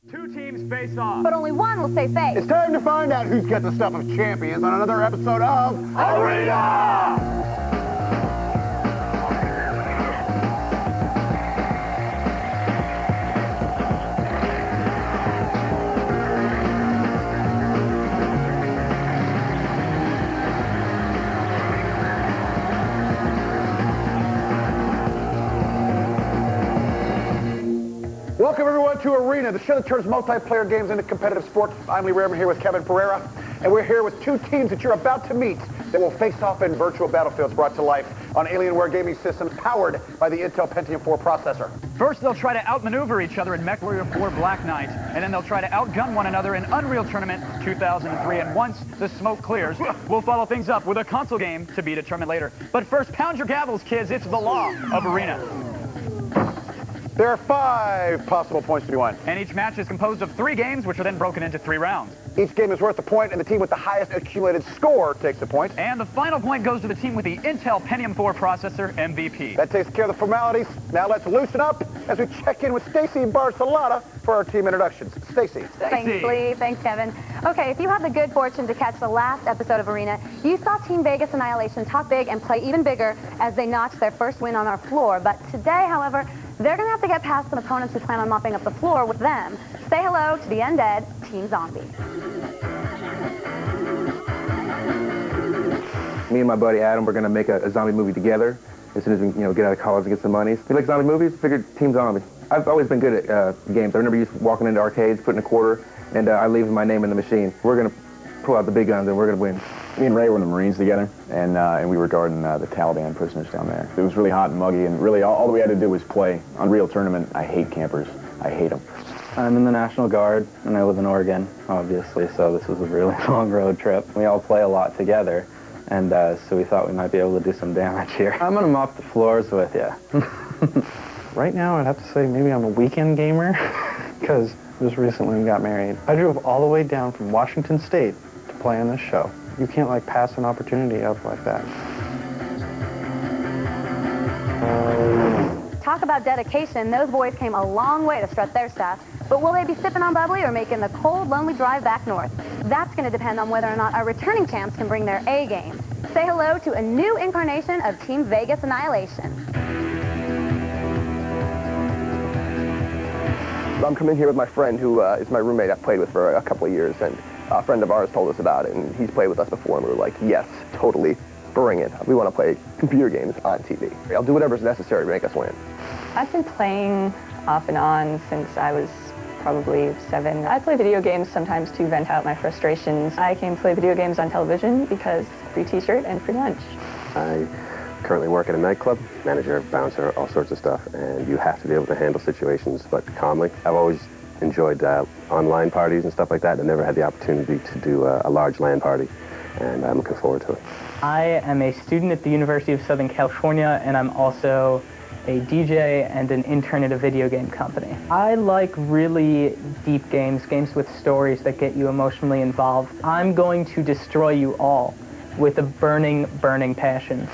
Two teams face off. But only one will stay safe. It's time to find out who's got the stuff of champions on another episode of Arena! Welcome everyone to Arena, the show that turns multiplayer games into competitive sports. I'm Lee Raymond here with Kevin Pereira, and we're here with two teams that you're about to meet that will face off in virtual battlefields brought to life on Alienware gaming systems powered by the Intel Pentium 4 processor. First, they'll try to outmaneuver each other in Mechwarrior 4 Black Knight, and then they'll try to outgun one another in Unreal Tournament 2003. And once the smoke clears, we'll follow things up with a console game to be determined later. But first, pound your gavels, kids. It's the law of Arena. There are 5 possible points to be won. And each match is composed of 3 games, which are then broken into 3 rounds. Each game is worth a point, and the team with the highest accumulated score takes a point. And the final point goes to the team with the Intel Pentium 4 processor, MVP. That takes care of the formalities. Now let's loosen up as we check in with Stacy Barcelona for our team introductions. Stacy. Thanks, Lee. Thanks, Kevin. Okay, if you had the good fortune to catch the last episode of Arena, you saw Team Vegas Annihilation talk big and play even bigger as they notched their first win on our floor. But today, however, they're going to have to get past some opponents who plan on mopping up the floor with them. Say hello to the undead Team Zombie. Me and my buddy Adam, we're going to make a zombie movie together as soon as we get out of college and get some money. You like zombie movies? Figured Team Zombie. I've always been good at games. I remember walking into arcades, putting a quarter, and I leave my name in the machine. We're going to pull out the big guns and we're going to win. Me and Ray were in the Marines together, and we were guarding the Taliban prisoners down there. It was really hot and muggy, and really all we had to do was play. Unreal Tournament, I hate campers. I hate them. I'm in the National Guard, and I live in Oregon, obviously, so this was a really long road trip. We all play a lot together, and so we thought we might be able to do some damage here. I'm going to mop the floors with you. Right now, I'd have to say maybe I'm a weekend gamer, because just recently we got married. I drove all the way down from Washington State to play on this show. You can't, pass an opportunity up like that. Talk about dedication. Those boys came a long way to strut their stuff. But will they be sipping on bubbly or making the cold, lonely drive back north? That's going to depend on whether or not our returning champs can bring their A game. Say hello to a new incarnation of Team Vegas Annihilation. I'm coming here with my friend who is my roommate I've played with for a couple of years, and a friend of ours told us about it, and he's played with us before, and we were like, yes, totally, bring it. We want to play computer games on TV. I'll do whatever's necessary to make us win. I've been playing off and on since I was probably 7. I play video games sometimes to vent out my frustrations. I came to play video games on television because free t-shirt and free lunch. I currently work at a nightclub, manager, bouncer, all sorts of stuff, and you have to be able to handle situations, but calmly. I've always enjoyed online parties and stuff like that, and never had the opportunity to do a large LAN party, and I'm looking forward to it. I am a student at the University of Southern California, and I'm also a DJ and an intern at a video game company. I like really deep games with stories that get you emotionally involved. I'm going to destroy you all with a burning, burning passion.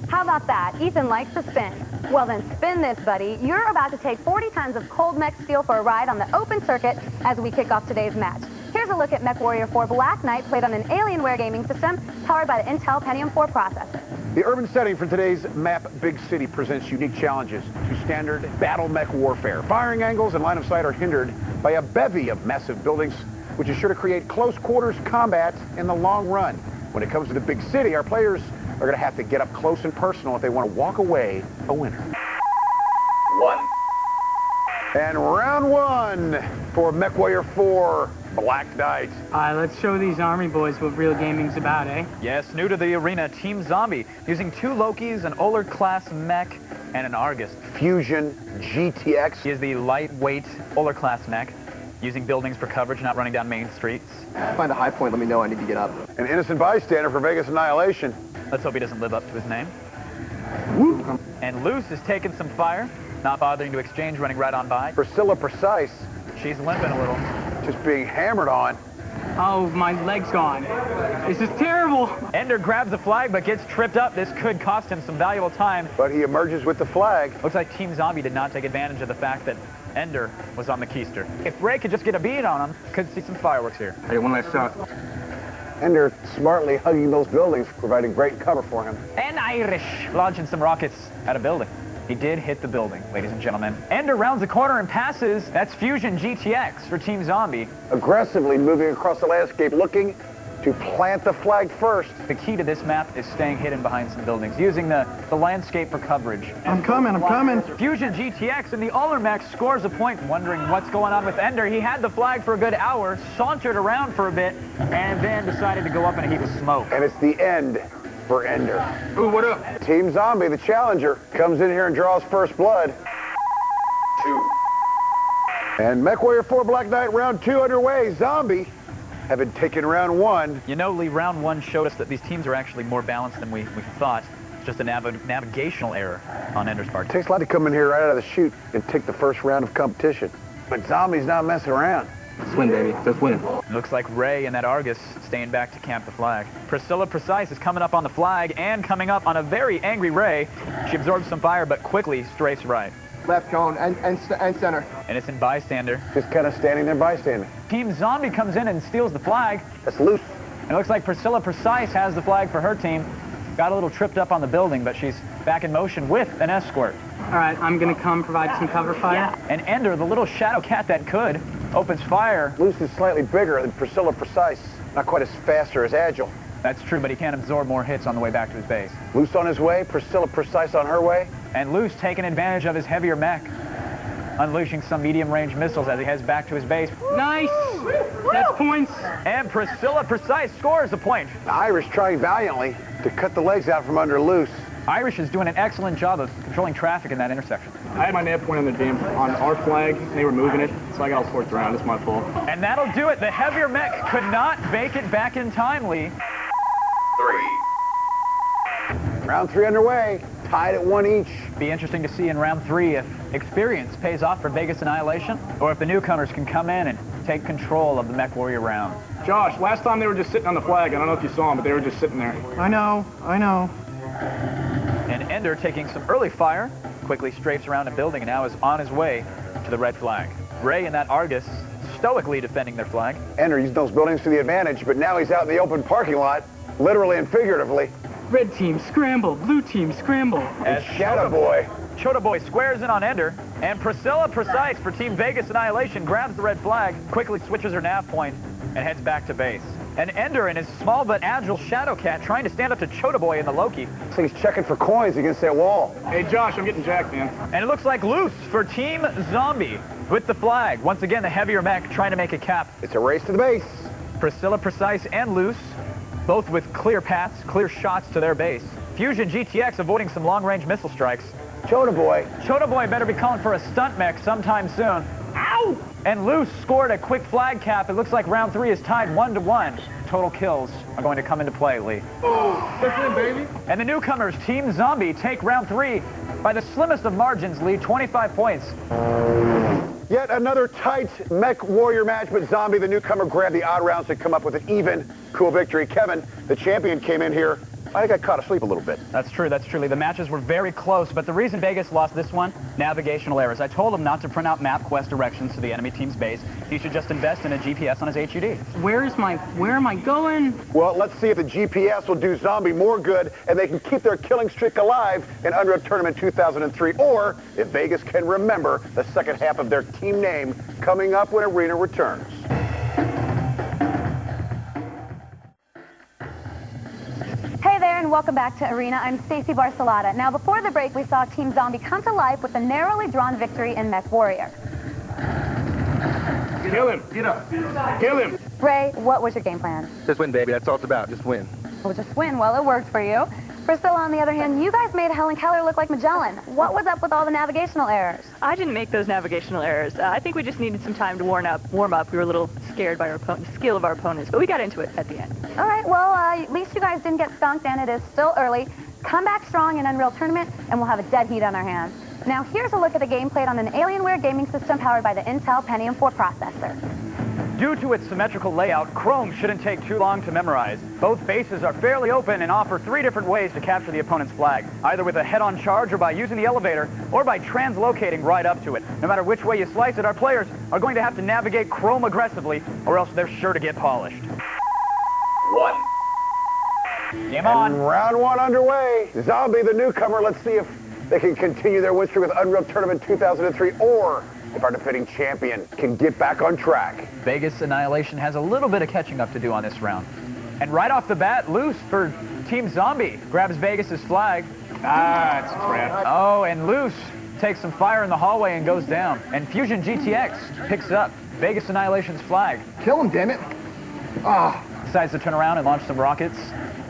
How about that? Ethan likes to spin. Well then, spin this, buddy. You're about to take 40 tons of cold mech steel for a ride on the open circuit as we kick off today's match. Here's a look at Mechwarrior 4 Black Knight, played on an Alienware gaming system powered by the Intel Pentium 4 processor. The urban setting for today's map, Big City, presents unique challenges to standard battle mech warfare. Firing angles and line of sight are hindered by a bevy of massive buildings, which is sure to create close quarters combat in the long run. When it comes to the Big City, our players are going to have to get up close and personal if they want to walk away a winner. 1. And round 1 for Mechwarrior 4 Black Knight. All right, let's show these army boys what real gaming's about, eh? Yes, new to the arena, Team Zombie, using 2 Lokis, an Oler-class mech, and an Argus. Fusion GTX. He is the lightweight Oler-class mech, using buildings for coverage, not running down main streets. Find a high point, let me know I need to get up. An innocent bystander for Vegas Annihilation. Let's hope he doesn't live up to his name. Woo. And Luce is taking some fire, not bothering to exchange, running right on by. Priscilla Precise. She's limping a little. Just being hammered on. Oh, my leg's gone. This is terrible. Ender grabs the flag but gets tripped up. This could cost him some valuable time. But he emerges with the flag. Looks like Team Zombie did not take advantage of the fact that Ender was on the keister. If Ray could just get a beat on him, could see some fireworks here. Hey, one last shot. Ender smartly hugging those buildings, providing great cover for him. And Irish launching some rockets at a building. He did hit the building, ladies and gentlemen. Ender rounds the corner and passes. That's Fusion GTX for Team Zombie. Aggressively moving across the landscape, looking to plant the flag first. The key to this map is staying hidden behind some buildings, using the landscape for coverage. I'm coming. Fusion GTX and the Ullermech scores a point, wondering what's going on with Ender. He had the flag for a good hour, sauntered around for a bit, and then decided to go up in a heap of smoke. And it's the end for Ender. Ooh, what up? Team Zombie, the challenger, comes in here and draws first blood. 2. And Mechwarrior 4 Black Knight round 2 underway. Zombie having taken round 1. You know, Lee, round 1 showed us that these teams are actually more balanced than we thought. It's just a navigational error on Ender's part. It takes a lot to come in here right out of the chute and take the first round of competition. But Zombie's not messing around. Just win, baby. Just win. Looks like Ray and that Argus staying back to camp the flag. Priscilla Precise is coming up on the flag and coming up on a very angry Ray. She absorbs some fire, but quickly strafes right. Left cone and center. Innocent bystander. Just kind of standing there bystander. Team Zombie comes in and steals the flag. That's loose. And it looks like Priscilla Precise has the flag for her team. Got a little tripped up on the building, but she's back in motion with an escort. All right, I'm going to come provide some cover fire. And Ender, the little shadow cat that could, opens fire. Loose is slightly bigger than Priscilla Precise. Not quite as fast or as agile. That's true, but he can't absorb more hits on the way back to his base. Loose on his way, Priscilla Precise on her way. And Loose taking advantage of his heavier mech, unleashing some medium-range missiles as he heads back to his base. Nice! That's points. And Priscilla Precise scores a point. The Irish trying valiantly to cut the legs out from under Loose. Irish is doing an excellent job of controlling traffic in that intersection. I had my nav point on the damn on our flag, and they were moving it, so I got all forced around. It's my fault. And that'll do it. The heavier mech could not make it back in time, Lee. 3. Round 3 underway. Tied at 1 each. Be interesting to see in round 3 if experience pays off for Vegas Annihilation, or if the newcomers can come in and take control of the Mechwarrior round. Josh, last time they were just sitting on the flag. I don't know if you saw them, but they were just sitting there. I know. And Ender, taking some early fire, quickly strafes around a building and now is on his way to the red flag. Ray and that Argus stoically defending their flag. Ender used those buildings to the advantage, but now he's out in the open parking lot, literally and figuratively. Red team scramble, blue team scramble. And Shadow Boy. Chota Boy squares in on Ender, and Priscilla Precise for Team Vegas Annihilation grabs the red flag, quickly switches her nav point, and heads back to base. And Ender and his small but agile Shadow Cat trying to stand up to Chota Boy in the Loki. So he's checking for coins against that wall. Hey, Josh, I'm getting jacked, man. And it looks like Loose for Team Zombie with the flag. Once again, the heavier mech trying to make a cap. It's a race to the base. Priscilla Precise and Loose, both with clear paths, clear shots to their base. Fusion GTX avoiding some long-range missile strikes. Chota Boy. Chota Boy better be calling for a stunt mech sometime soon. Ow! And Loose scored a quick flag cap. It looks like round 3 is tied 1-1. Total kills are going to come into play, Lee. That's it, baby. And the newcomers, Team Zombie, take round 3 by the slimmest of margins, Lee, 25 points. Yet another tight Mechwarrior match, but Zombie, the newcomer, grabbed the odd rounds to come up with an even, cool victory. Kevin, the champion, came in here. I think I caught asleep a little bit. That's true, that's true. The matches were very close, but the reason Vegas lost this one, navigational errors. I told him not to print out map quest directions to the enemy team's base. He should just invest in a GPS on his HUD. Where am I going? Well, let's see if the GPS will do Zombie more good and they can keep their killing streak alive in Unreal Tournament 2003, or if Vegas can remember the second half of their team name coming up when Arena returns. Hey there, and welcome back to Arena. I'm Stacey Barcelata. Now, before the break, we saw Team Zombie come to life with a narrowly drawn victory in Mechwarrior. Kill him. Get up. Kill him. Ray, what was your game plan? Just win, baby. That's all it's about. Just win. Well, just win. Well, it worked for you. Priscilla, on the other hand, you guys made Helen Keller look like Magellan. What was up with all the navigational errors? I didn't make those navigational errors. I think we just needed some time to warm up. We were a little scared by the skill of our opponents, but we got into it at the end. All right, well, at least you guys didn't get skunked, and it is still early. Come back strong in Unreal Tournament, and we'll have a dead heat on our hands. Now, here's a look at the game played on an Alienware gaming system powered by the Intel Pentium 4 processor. Due to its symmetrical layout, Chrome shouldn't take too long to memorize. Both bases are fairly open and offer 3 different ways to capture the opponent's flag, either with a head-on charge or by using the elevator, or by translocating right up to it. No matter which way you slice it, our players are going to have to navigate Chrome aggressively, or else they're sure to get polished. 1. Game on. And round 1 underway. Zombie, the newcomer. Let's see if they can continue their win streak with Unreal Tournament 2003, or if our defending champion can get back on track. Vegas Annihilation has a little bit of catching up to do on this round. And right off the bat, Loose for Team Zombie grabs Vegas's flag. Ah, it's a trap. Oh, and Loose takes some fire in the hallway and goes down. And Fusion GTX picks up Vegas Annihilation's flag. Kill him, damn it. Decides to turn around and launch some rockets.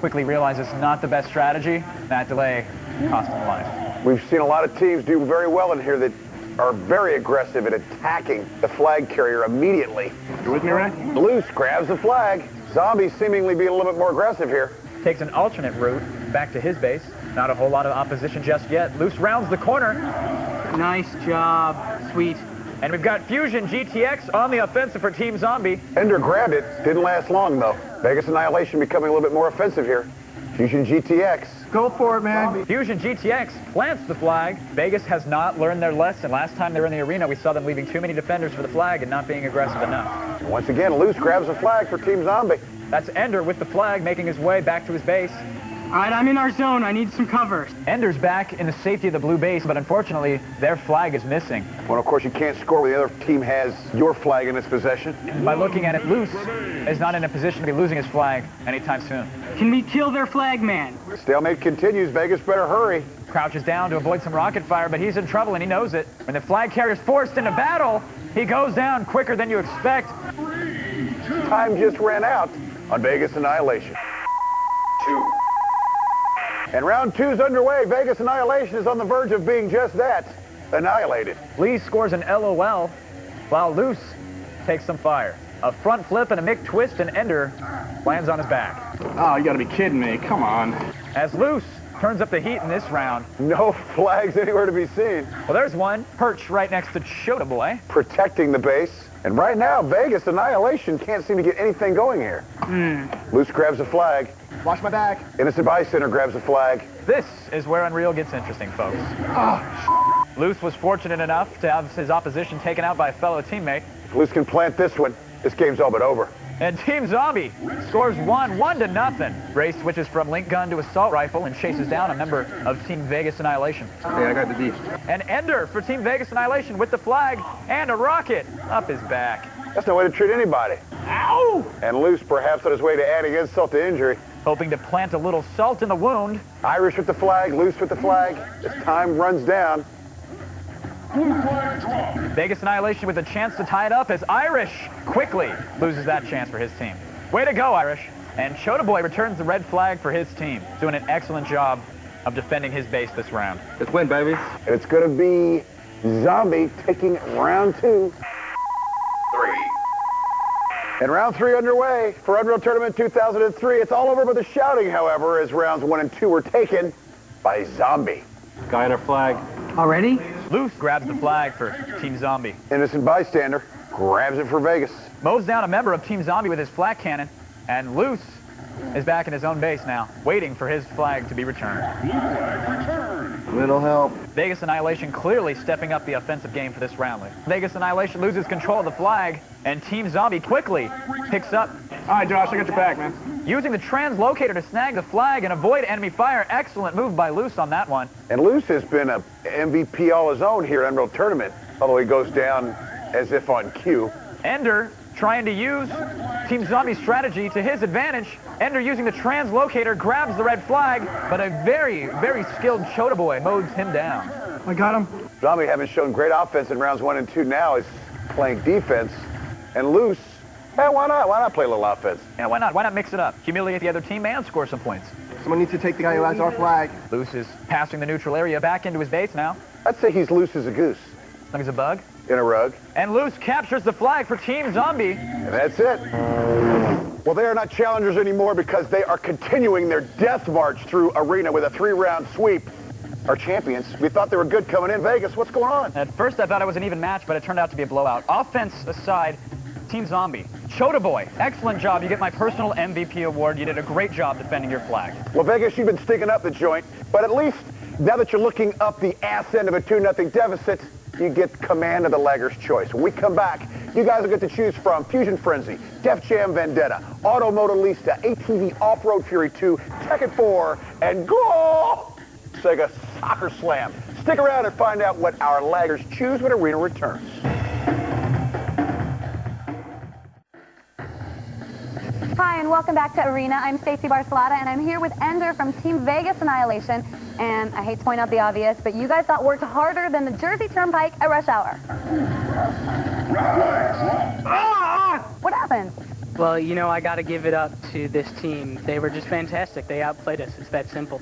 Quickly realizes not the best strategy. That delay cost him life. We've seen a lot of teams do very well in here that are very aggressive at attacking the flag carrier immediately. You with me, Ray? Loose grabs the flag. Zombie seemingly being a little bit more aggressive here. Takes an alternate route back to his base. Not a whole lot of opposition just yet. Loose rounds the corner. Nice job. Sweet. And we've got Fusion GTX on the offensive for Team Zombie. Ender grabbed it. Didn't last long, though. Vegas Annihilation becoming a little bit more offensive here. Fusion GTX. Go for it, man. Fusion GTX plants the flag. Vegas has not learned their lesson. Last time they were in the arena, we saw them leaving too many defenders for the flag and not being aggressive enough. And once again, Loose grabs the flag for Team Zombie. That's Ender with the flag, making his way back to his base. All right, I'm in our zone. I need some cover. Ender's back in the safety of the blue base, but unfortunately, their flag is missing. Well, of course, you can't score when the other team has your flag in its possession. By looking at it, Loose is not in a position to be losing his flag anytime soon. Can we kill their flag man? Stalemate continues. Vegas better hurry. Crouches down to avoid some rocket fire, but he's in trouble and he knows it. When the flag carrier's forced into battle, he goes down quicker than you expect. Time just ran out on Vegas Annihilation. 2. And round 2's underway. Vegas Annihilation is on the verge of being just that, annihilated. Lee scores an LOL, while Loose takes some fire. A front flip and a Mick twist, and Ender lands on his back. Oh, you gotta be kidding me. Come on. As Loose turns up the heat in this round. No flags anywhere to be seen. Well, there's one perched right next to Chota Boy. Protecting the base. And right now, Vegas Annihilation can't seem to get anything going here. Loose grabs the flag. Watch my back. Innocent Bystander grabs the flag. This is where Unreal gets interesting, folks. Loose was fortunate enough to have his opposition taken out by a fellow teammate. If Loose can plant this one, this game's all but over. And Team Zombie scores 1-0. Ray switches from link gun to assault rifle and chases down a member of Team Vegas Annihilation. Hey, I got the D. And Ender for Team Vegas Annihilation with the flag and a rocket up his back. That's no way to treat anybody. Ow! And Loose perhaps on his way to adding insult to injury. Hoping to plant a little salt in the wound. Irish with the flag, Loose with the flag. As time runs down. Vegas Annihilation with a chance to tie it up as Irish quickly loses that chance for his team. Way to go, Irish. And Chota Boy returns the red flag for his team, doing an excellent job of defending his base this round. Let's win, baby. And it's going to be Zombie taking round 2. 3. And round 3 underway for Unreal Tournament 2003. It's all over but the shouting, however, as rounds 1 and 2 were taken by Zombie. Guy in our flag. Already? Loose grabs the flag for Team Zombie. Innocent Bystander grabs it for Vegas. Mows down a member of Team Zombie with his flak cannon, and Loose is back in his own base now, waiting for his flag to be returned. Little help. Vegas Annihilation clearly stepping up the offensive game for this round. Vegas Annihilation loses control of the flag, and Team Zombie quickly picks up. All right, Josh, I got your back, man. Using the translocator to snag the flag and avoid enemy fire. Excellent move by Loose on that one. And Loose has been a MVP all his own here at Unreal Tournament, although he goes down as if on cue. Ender trying to use Team Zombie's strategy to his advantage. Ender using the translocator grabs the red flag, but a very, very skilled Chota Boy mows him down. I got him. Zombie having shown great offense in rounds 1 and 2 now is playing defense. And Loose, why not? Why not play a little offense? Yeah, why not? Why not mix it up? Humiliate the other team and score some points. Someone needs to take the guy who has our flag. Loose is passing the neutral area back into his base now. I'd say he's loose as a goose. Like he's a bug. In a rug. And Loose captures the flag for Team Zombie. And that's it. Well, they are not challengers anymore because they are continuing their death march through Arena with a 3-round sweep. Our champions, we thought they were good coming in. Vegas, what's going on? At first I thought it was an even match, but it turned out to be a blowout. Offense aside, Team Zombie Chota Boy, excellent job. You get my personal MVP award. You did a great job defending your flag. Well, Vegas, you've been sticking up the joint, but at least now that you're looking up the ass end of a 2-0 deficit, you get command of the Lagger's Choice. When we come back, you guys will get to choose from Fusion Frenzy, Def Jam Vendetta, Auto Motorista, ATV Off-Road Fury 2, Tekken 4, and Go! Sega Soccer Slam. Stick around and find out what our Laggers choose when Arena returns. Hi, and welcome back to Arena. I'm Stacey Barcelata, and I'm here with Ender from Team Vegas Annihilation. And I hate to point out the obvious, but you guys got worked harder than the Jersey Turnpike at rush hour. What happened? Well, you know, I got to give it up to this team. They were just fantastic. They outplayed us. It's that simple.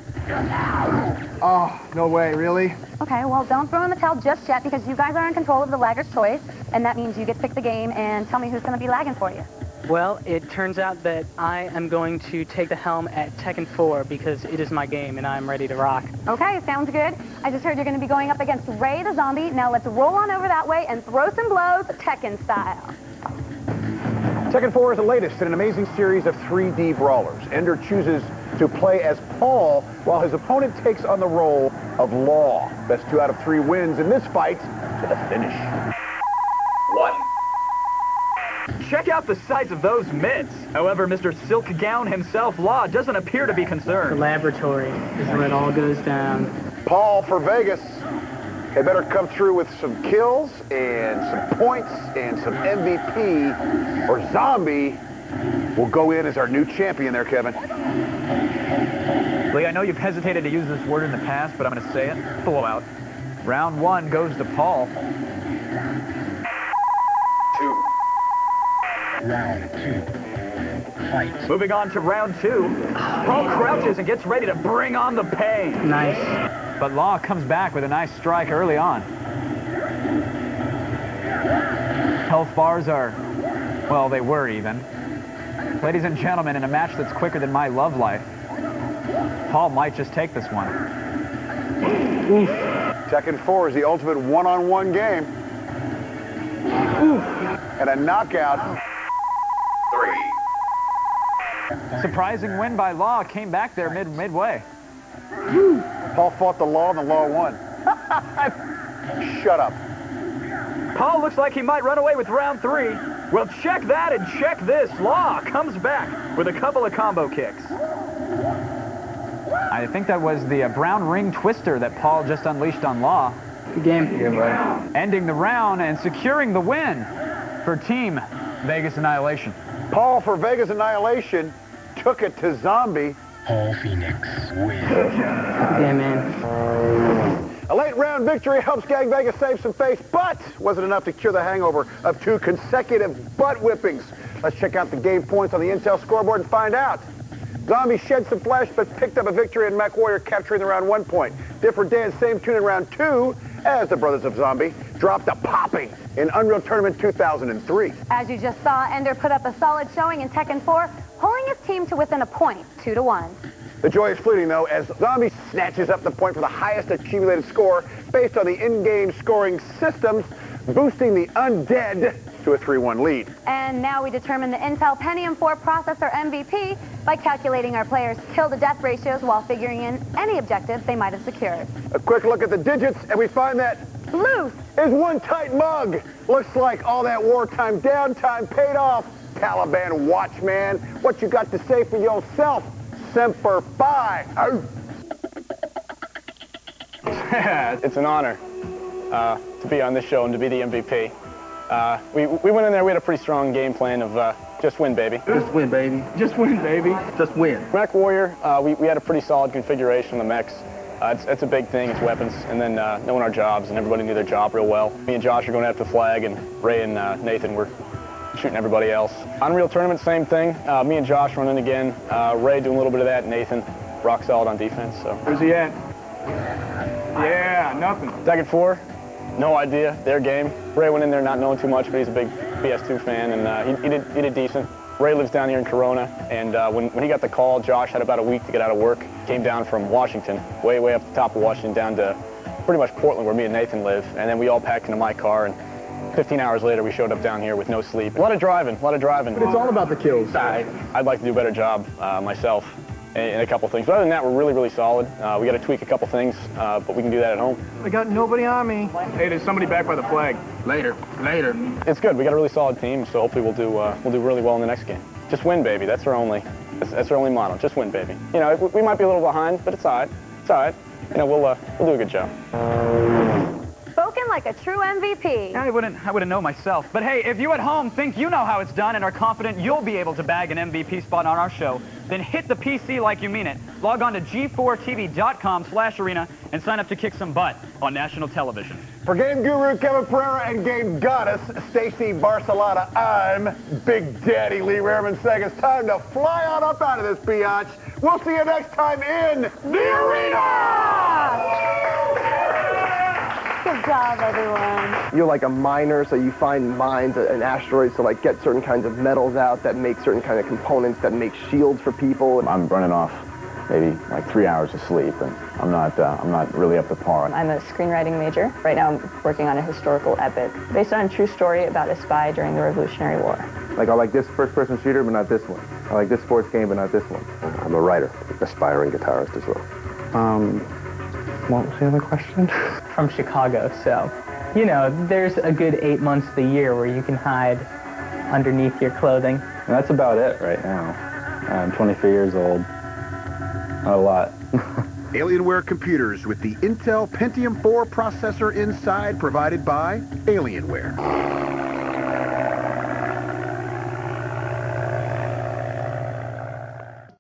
Oh, no way, really? Okay, well, don't throw in the towel just yet because you guys are in control of the Lagger's Choice, and that means you get to pick the game and tell me who's going to be lagging for you. Well, it turns out that I am going to take the helm at Tekken 4 because it is my game and I'm ready to rock. Okay, sounds good. I just heard you're going to be going up against Ray the Zombie. Now let's roll on over that way and throw some blows Tekken style. Tekken 4 is the latest in an amazing series of 3D brawlers. Ender chooses to play as Paul while his opponent takes on the role of Law. Best 2 out of 3 wins in this fight to the finish. 1. Check out the size of those mitts. However, Mr. Silk Gown himself, Law, doesn't appear to be The concerned. laboratory is where it all goes down. Paul for Vegas. They better come through with some kills and some points and some MVP, or Zombie will go in as our new champion there, Kevin. Lee, I know you've hesitated to use this word in the past, but I'm going to say it. Blowout. Round 1 goes to Paul. 2. Round 2. Fight. Moving on to round 2. Paul crouches and gets ready to bring on the pain. Nice. But Law comes back with a nice strike early on. Health bars are, well, they were even. Ladies and gentlemen, in a match that's quicker than my love life, Paul might just take this one. Oof. Tekken 4 is the ultimate one-on-one game. Oof. And a knockout. 3. Surprising win by Law, came back there midway. Paul fought the Law and the Law won. Shut up. Paul looks like he might run away with round 3. Well, check that and check this. Law comes back with a couple of combo kicks. I think that was the brown ring twister that Paul just unleashed on Law. Good game. Yeah, buddy. Ending the round and securing the win for Team Vegas Annihilation. Paul for Vegas Annihilation took it to Zombie. Paul Phoenix wins. Yeah, man. A late round victory helps Gang Vegas save some face, but wasn't enough to cure the hangover of 2 consecutive butt whippings. Let's check out the game points on the Intel scoreboard and find out. Zombie shed some flesh, but picked up a victory in Mechwarrior, capturing the round 1 point. Different day and same tune in round 2, as the Brothers of Zombie dropped a popping in Unreal Tournament 2003. As you just saw, Ender put up a solid showing in Tekken 4, pulling his team to within a point, 2-1. The joy is fleeting, though, as Zombie snatches up the point for the highest accumulated score based on the in-game scoring systems, boosting the undead to a 3-1 lead. And now we determine the Intel Pentium 4 processor MVP by calculating our players' kill-to-death ratios while figuring in any objectives they might have secured. A quick look at the digits, and we find that Loose is one tight mug. Looks like all that wartime downtime paid off. Taliban watchman, what you got to say for yourself? Semper Fi. It's an honor to be on this show and to be the MVP. We went in there, we had a pretty strong game plan of just win, baby. Just win, baby. Just win, baby. Just win. Mechwarrior, we had a pretty solid configuration on the mechs. It's a big thing, it's weapons, and then knowing our jobs, and everybody knew their job real well. Me and Josh are going after the flag, and Ray and Nathan were shooting everybody else. Unreal Tournament, same thing. Me and Josh running again. Ray doing a little bit of that, Nathan rock solid on defense. So. Where's he at? Yeah, nothing. Tekken 4, no idea, their game. Ray went in there not knowing too much, but he's a big PS2 fan, and he did decent. Ray lives down here in Corona, and when he got the call, Josh had about a week to get out of work. Came down from Washington, way up the top of Washington, down to pretty much Portland, where me and Nathan live. And then we all packed into my car and 15 hours later, we showed up down here with no sleep. A lot of driving, a lot of driving. But it's all about the kills. I'd like to do a better job myself in a couple things. But other than that, we're really, really solid. We got to tweak a couple things, but we can do that at home. I got nobody on me. Hey, there's somebody back by the flag. Later. It's good. We got a really solid team, so hopefully we'll do really well in the next game. Just win, baby. That's our only motto. Just win, baby. You know, we might be a little behind, but it's all right. It's all right. You know, we'll do a good job. Spoken like a true MVP. I wouldn't know myself. But hey, if you at home think you know how it's done and are confident you'll be able to bag an MVP spot on our show, then hit the PC like you mean it. Log on to G4TV.com/arena and sign up to kick some butt on national television. For game guru Kevin Pereira and game goddess Stacy Barcelona, I'm Big Daddy Lee Rehrman saying it's time to fly on up out of this biatch. We'll see you next time in the arena! Good job, everyone. You're like a miner, so you find mines and asteroids to like get certain kinds of metals out that make certain kind of components that make shields for people. I'm running off maybe like 3 hours of sleep, and I'm not really up to par. I'm a screenwriting major. Right now I'm working on a historical epic based on a true story about a spy during the Revolutionary War. Like, I like this first-person shooter, but not this one. I like this sports game, but not this one. I'm a writer, aspiring guitarist as well. What was the other question? From Chicago, so, you know, there's a good 8 months of the year where you can hide underneath your clothing. And that's about it right now. I'm 23 years old. Not a lot. Alienware computers with the Intel Pentium 4 processor inside, provided by Alienware.